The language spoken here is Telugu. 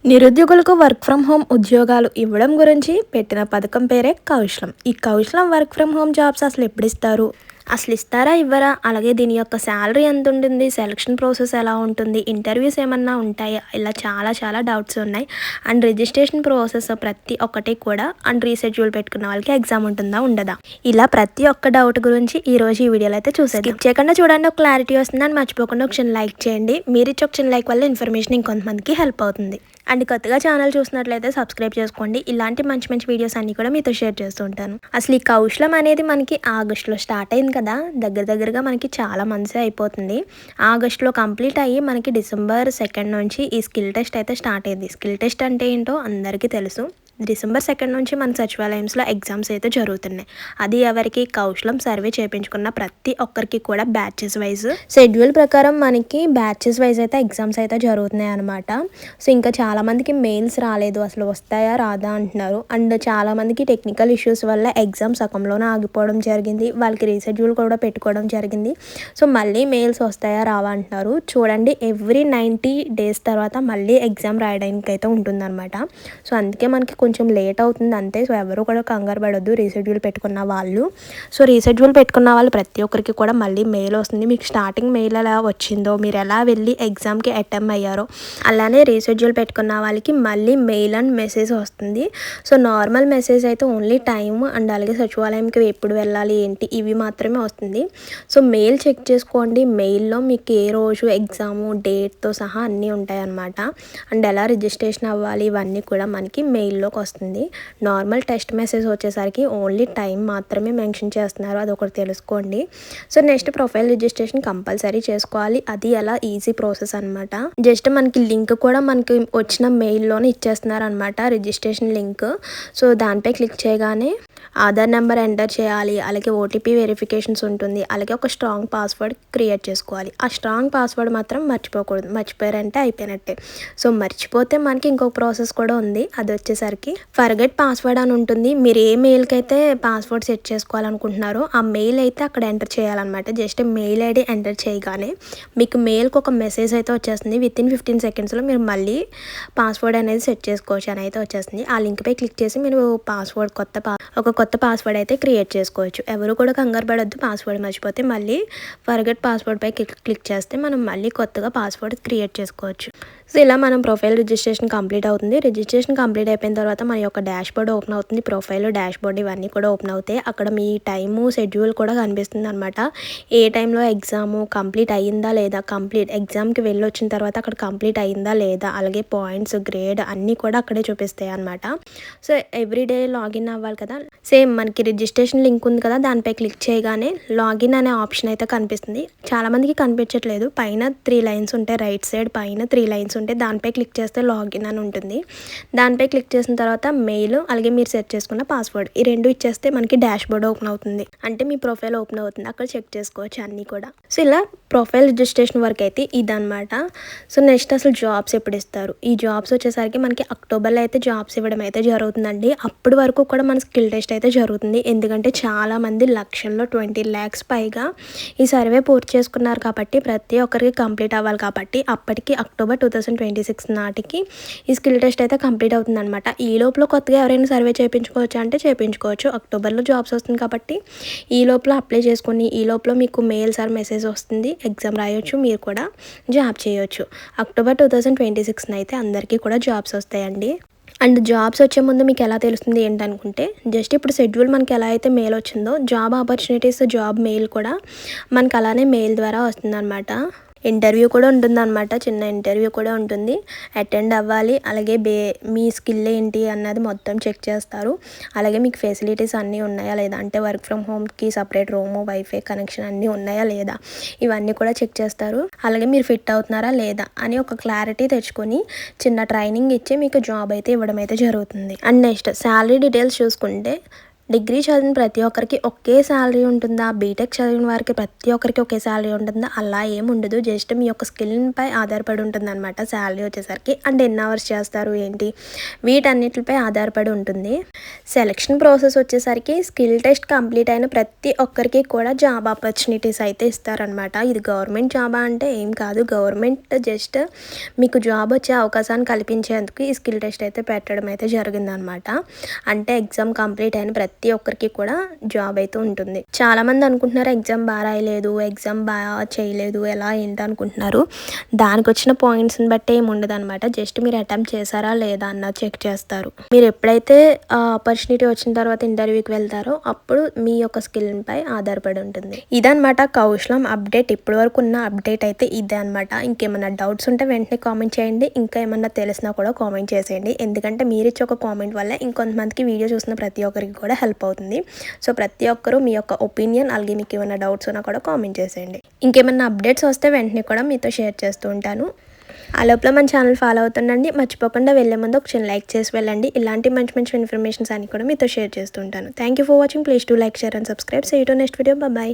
నిరుద్యోగులకు వర్క్ ఫ్రమ్ హోమ్ ఉద్యోగాలు ఇవ్వడం గురించి పెట్టిన పథకం పేరే కౌశలం. ఈ కౌశలం వర్క్ ఫ్రమ్ హోమ్ జాబ్స్ అసలు ఎప్పుడు ఇస్తారు, అసలు ఇస్తారా ఇవ్వరా, అలాగే దీని యొక్క శాలరీ ఎంత ఉంటుంది, సెలక్షన్ ప్రాసెస్ ఎలా ఉంటుంది, ఇంటర్వ్యూస్ ఏమన్నా ఉంటాయా, ఇలా చాలా చాలా డౌట్స్ ఉన్నాయి. అండ్ రిజిస్ట్రేషన్ ప్రాసెస్ ప్రతి ఒక్కటి కూడా అండ్ రీషెడ్యూల్ పెట్టుకున్న వాళ్ళకి ఎగ్జామ్ ఉంటుందా ఉండదా, ఇలా ప్రతి ఒక్క డౌట్ గురించి ఈ రోజు ఈ వీడియోలో అయితే చూసేది. స్కిప్ చేయకుండా చూడండి, ఒక క్లారిటీ వస్తుంది. అని మర్చిపోకుండా ఒక చిన్న లైక్ చేయండి. మీరు ఇచ్చే ఒక చిన్న లైక్ వల్ల ఇన్ఫర్మేషన్ ఇంకొంతమందికి హెల్ప్ అవుతుంది. అండ్ కొత్తగా ఛానల్ చూసినట్లయితే సబ్స్క్రైబ్ చేసుకోండి. ఇలాంటి మంచి మంచి వీడియోస్ అన్ని కూడా మీతో షేర్ చేస్తూ ఉంటాను. అసలు ఈ కౌశలం అనేది మనకి ఆగస్టులో స్టార్ట్ అయింది కదా, దగ్గరగా మనకి చాలా మంత్సే అయిపోతుంది. ఆగస్టులో కంప్లీట్ అయ్యి మనకి డిసెంబర్ 2 నుంచి ఈ స్కిల్ టెస్ట్ అయితే స్టార్ట్ అయింది. స్కిల్ టెస్ట్ అంటే ఏంటో అందరికీ తెలుసు. డిసెంబర్ 2 నుంచి మన సచివాలయంలో ఎగ్జామ్స్ అయితే జరుగుతున్నాయి. అది ఎవరికి, కౌశలం సర్వే చేయించుకున్న ప్రతి ఒక్కరికి కూడా బ్యాచెస్ వైజ్ షెడ్యూల్ ప్రకారం మనకి బ్యాచెస్ వైజ్ అయితే ఎగ్జామ్స్ అయితే జరుగుతున్నాయి అనమాట. సో ఇంకా చాలామందికి మెయిల్స్ రాలేదు, అసలు వస్తాయా రాదా అంటున్నారు. అండ్ చాలామందికి టెక్నికల్ ఇష్యూస్ వల్ల ఎగ్జామ్ సగంలోనే ఆగిపోవడం జరిగింది. వాళ్ళకి రీషెడ్యూల్ కూడా పెట్టుకోవడం జరిగింది. సో మళ్ళీ మెయిల్స్ వస్తాయా రావా అంటున్నారు. చూడండి, ఎవ్రీ 90 days తర్వాత మళ్ళీ ఎగ్జామ్ రాయడానికి అయితే ఉంటుందన్నమాట. సో అందుకే మనకి కొంచెం లేట్ అవుతుంది అంతే. సో ఎవరు కూడా కంగారు పడొద్దు రీషెడ్యూల్ పెట్టుకున్న వాళ్ళు. సో రీషెడ్యూల్ పెట్టుకున్న వాళ్ళు ప్రతి ఒక్కరికి కూడా మళ్ళీ మెయిల్ వస్తుంది. మీకు స్టార్టింగ్ మెయిల్ ఎలా వచ్చిందో, మీరు ఎలా వెళ్ళి ఎగ్జామ్కి అటెంప్ట్ అయ్యారో, అలానే రీషెడ్యూల్ పెట్టుకున్న వాళ్ళకి మళ్ళీ మెయిల్ అండ్ మెసేజ్ వస్తుంది. సో నార్మల్ మెసేజ్ అయితే ఓన్లీ టైమ్ అండ్ అలాగే సచివాలయంకి ఎప్పుడు వెళ్ళాలి ఏంటి ఇవి మాత్రమే వస్తుంది. సో మెయిల్ చెక్ చేసుకోండి. మెయిల్లో మీకు ఏ రోజు ఎగ్జాము డేట్తో సహా అన్నీ ఉంటాయన్నమాట. అండ్ ఎలా రిజిస్ట్రేషన్ అవ్వాలి ఇవన్నీ కూడా మనకి మెయిల్లోకి వస్తుంది. నార్మల్ టెస్ట్ మెసేజ్ వచ్చేసరికి ఓన్లీ టైం మాత్రమే మెన్షన్ చేస్తున్నారు, అది ఒకటి తెలుసుకోండి. So next profile registration compulsory చేసుకోవాలి. అది ఎలా ఈజీ ప్రాసెస్ అనమాట. జస్ట్ మనకి లింక్ కూడా మనకి వచ్చిన మెయిల్లోనే ఇచ్చేస్తున్నారు అనమాట, రిజిస్ట్రేషన్ లింక్. సో దానిపై క్లిక్ చేయగానే ఆధార్ నెంబర్ ఎంటర్ చేయాలి, అలాగే ఓటీపీ వెరిఫికేషన్స్ ఉంటుంది, అలాగే ఒక స్ట్రాంగ్ పాస్వర్డ్ క్రియేట్ చేసుకోవాలి. ఆ స్ట్రాంగ్ పాస్వర్డ్ మాత్రం మర్చిపోకూడదు, మర్చిపోయారంటే అయిపోయినట్టే. సో మర్చిపోతే మనకి ఇంకొక ప్రాసెస్ కూడా ఉంది. అది వచ్చేసరికి ఫర్గెట్ పాస్వర్డ్ అని ఉంటుంది. మీరు ఏ మెయిల్కి అయితే పాస్వర్డ్ సెట్ చేసుకోవాలనుకుంటున్నారో ఆ మెయిల్ అయితే అక్కడ ఎంటర్ చేయాలన్నమాట. జస్ట్ మెయిల్ ఐడి ఎంటర్ చేయగానే మీకు మెయిల్కి ఒక మెసేజ్ అయితే వచ్చేస్తుంది. వితిన్ 15 secondsలో మీరు మళ్ళీ పాస్వర్డ్ అనేది సెట్ చేసుకోవచ్చు అని అయితే వచ్చేస్తుంది. ఆ లింక్పై క్లిక్ చేసి మీరు పాస్వర్డ్ కొత్త పాస్వర్డ్ అయితే క్రియేట్ చేసుకోవచ్చు. ఎవరు కూడా కంగారు పడొద్దు, పాస్వర్డ్ మర్చిపోతే మళ్ళీ ఫర్గెట్ పాస్వర్డ్పై క్లిక్ చేస్తే మనం మళ్ళీ కొత్తగా పాస్వర్డ్ క్రియేట్ చేసుకోవచ్చు. సో ఇలా మనం ప్రొఫైల్ రిజిస్ట్రేషన్ కంప్లీట్ అవుతుంది. రిజిస్ట్రేషన్ కంప్లీట్ అయిపోయిన తర్వాత మన యొక్క డాష్ బోర్డ్ ఓపెన్ అవుతుంది. ప్రొఫైల్, డాష్ బోర్డ్ ఇవన్నీ కూడా ఓపెన్ అవుతాయి. అక్కడ మీ టైము షెడ్యూల్ కూడా కనిపిస్తుంది అనమాట. ఏ టైంలో ఎగ్జాము కంప్లీట్ అయ్యిందా లేదా, ఎగ్జామ్కి వెళ్ళి వచ్చిన తర్వాత అక్కడ కంప్లీట్ అయ్యిందా లేదా, అలాగే పాయింట్స్, గ్రేడ్ అన్నీ కూడా అక్కడే చూపిస్తాయి అనమాట. సో ఎవ్రీడే లాగిన్ అవ్వాలి కదా. సేమ్ మనకి రిజిస్ట్రేషన్ లింక్ ఉంది కదా, దానిపై క్లిక్ చేయగానే లాగిన్ అనే ఆప్షన్ అయితే కనిపిస్తుంది. చాలామందికి కనిపించట్లేదు. పైన 3 lines ఉంటాయి, రైట్ సైడ్ పైన 3 lines ఉంటాయి. దానిపై క్లిక్ చేస్తే లాగిన్ అని ఉంటుంది. దానిపై క్లిక్ చేసిన తర్వాత మెయిల్, అలాగే మీరు సెట్ చేసుకున్న పాస్వర్డ్ ఈ రెండు ఇచ్చేస్తే మనకి డాష్ బోర్డ్ ఓపెన్ అవుతుంది. అంటే మీ ప్రొఫైల్ ఓపెన్ అవుతుంది, అక్కడ చెక్ చేసుకోవచ్చు అన్నీ కూడా. సో ఇలా ప్రొఫైల్ రిజిస్ట్రేషన్ వర్క్ అయితే ఇదనమాట. సో నెక్స్ట్ అసలు జాబ్స్ ఎప్పుడు ఇస్తారు. ఈ జాబ్స్ వచ్చేసరికి మనకి అక్టోబర్లో అయితే జాబ్స్ ఇవ్వడం అయితే జరుగుతుందండి. అప్పటి వరకు కూడా మన స్కిల్ టెస్ట్ అయితే జరుగుతుంది. ఎందుకంటే చాలామంది లక్షల్లో 20 lakhs పైగా ఈ సర్వే పూర్తి చేసుకున్నారు కాబట్టి ప్రతి ఒక్కరికి కంప్లీట్ అవ్వాలి కాబట్టి అప్పటికి అక్టోబర్ 2026 నాటికి ఈ స్కిల్ టెస్ట్ అయితే కంప్లీట్ అవుతుంది అనమాట. ఈ లోపల కొత్తగా ఎవరైనా సర్వే చేయించుకోవచ్చు అంటే చేయించుకోవచ్చు. అక్టోబర్లో జాబ్స్ వస్తుంది కాబట్టి ఈ లోపల అప్లై చేసుకొని ఈ లోపల మీకు మెయిల్స్ ఆర్ మెసేజ్ వస్తుంది, ఎగ్జామ్ రాయొచ్చు, మీరు కూడా జాబ్ చేయొచ్చు. అక్టోబర్ 2026 అయితే అందరికీ కూడా జాబ్స్ వస్తాయండి. అండ్ జాబ్స్ వచ్చే ముందు మీకు ఎలా తెలుస్తుంది ఏంటనుకుంటే, జస్ట్ ఇప్పుడు షెడ్యూల్ మనకి ఎలా అయితే మెయిల్ వచ్చిందో జాబ్ ఆపర్చునిటీస్ జాబ్ మెయిల్ కూడా మనకు అలానే మెయిల్ ద్వారా వస్తుందన్నమాట. ఇంటర్వ్యూ కూడా ఉంటుందన్నమాట, చిన్న ఇంటర్వ్యూ కూడా ఉంటుంది. అటెండ్ అవ్వాలి, అలాగే మీ స్కిల్ ఏంటి అన్నది మొత్తం చెక్ చేస్తారు. అలాగే మీకు ఫెసిలిటీస్ అన్నీ ఉన్నాయా లేదా, అంటే వర్క్ ఫ్రమ్ హోమ్కి సపరేట్ రూము, వైఫై కనెక్షన్ అన్నీ ఉన్నాయా లేదా ఇవన్నీ కూడా చెక్ చేస్తారు. అలాగే మీరు ఫిట్ అవుతున్నారా లేదా అని ఒక క్లారిటీ తెచ్చుకొని చిన్న ట్రైనింగ్ ఇచ్చి మీకు జాబ్ అయితే ఇవ్వడం అయితే జరుగుతుంది. అండ్ నెక్స్ట్ శాలరీ డీటెయిల్స్ చూసుకుంటే డిగ్రీ చదివిన ప్రతి ఒక్కరికి ఒకే శాలరీ ఉంటుందా? బీటెక్ చదివిన వారికి ప్రతి ఒక్కరికి ఒకే శాలరీ ఉంటుందా? అలా ఏమి ఉండదు. జస్ట్ మీ యొక్క స్కిల్‌పై ఆధారపడి ఉంటుందన్నమాట శాలరీ వచ్చేసరికి. అండ్ ఎన్ని అవర్స్ చేస్తారు ఏంటి? వీటన్నిటిపై ఆధారపడి ఉంటుంది. సెలక్షన్ ప్రాసెస్ వచ్చేసరికి స్కిల్ టెస్ట్ కంప్లీట్ అయిన ప్రతి ఒక్కరికి కూడా జాబ్ ఆపర్చునిటీస్ అయితే ఇస్తారనమాట. ఇది గవర్నమెంట్ జాబా అంటే ఏం కాదు. గవర్నమెంట్ జస్ట్ మీకు జాబ్ వచ్చే అవకాశాన్ని కల్పించేందుకు ఈ స్కిల్ టెస్ట్ అయితే పెట్టడం అయితే జరిగిందనమాట. అంటే ఎగ్జామ్ కంప్లీట్ అయిన ప్రతి ఒక్కరికి కూడా జాబ్ అయితే ఉంటుంది. చాలామంది అనుకుంటున్నారు ఎగ్జామ్ బాగా రాయలేదు, ఎగ్జామ్ బాగా చేయలేదు, ఎలా ఏంటి అనుకుంటున్నారు. దానికి వచ్చిన పాయింట్స్ని బట్టి ఏమి ఉండదు అనమాట. జస్ట్ మీరు అటెంప్ట్ చేశారా లేదా అన్నది చెక్ చేస్తారు. మీరు ఎప్పుడైతే ఆపర్చునిటీ వచ్చిన తర్వాత ఇంటర్వ్యూకి వెళ్తారో అప్పుడు మీ యొక్క స్కిల్పై ఆధారపడి ఉంటుంది. ఇదనమాట కౌశలం అప్డేట్. ఇప్పటి వరకు ఉన్న అప్డేట్ అయితే ఇదే అనమాట. ఇంకేమైనా డౌట్స్ ఉంటే వెంటనే కామెంట్ చేయండి. ఇంకా ఏమన్నా తెలిసినా కూడా కామెంట్ చేసేయండి. ఎందుకంటే మీరు ఇచ్చే ఒక కామెంట్ వల్ల ఇంకొంతమందికి వీడియో చూసిన ప్రతి ఒక్కరికి కూడా హెల్ప్ అవుతుంది. సో ప్రతి ఒక్కరూ మీ యొక్క ఒపీనియన్ అలాగే మీకు ఏమైనా డౌట్స్ ఉన్నా కూడా కామెంట్ చేసేయండి. ఇంకేమైనా అప్డేట్స్ వస్తే వెంటనే కూడా మీతో షేర్ చేస్తూ ఉంటాను. ఆ లోపల మన ఛానల్ ఫాలో అవుతుండండి. మర్చిపోకుండా వెళ్ళే ముందు ఒక చిన్న లైక్ చేసి వెళ్ళండి. ఇలాంటి మంచి మంచి ఇన్ఫర్మేషన్స్ అన్ని కూడా మీతో షేర్ చేస్తూ ఉంటాను. Thank you for watching. Please to like, share and subscribe. See you to next video. Bye.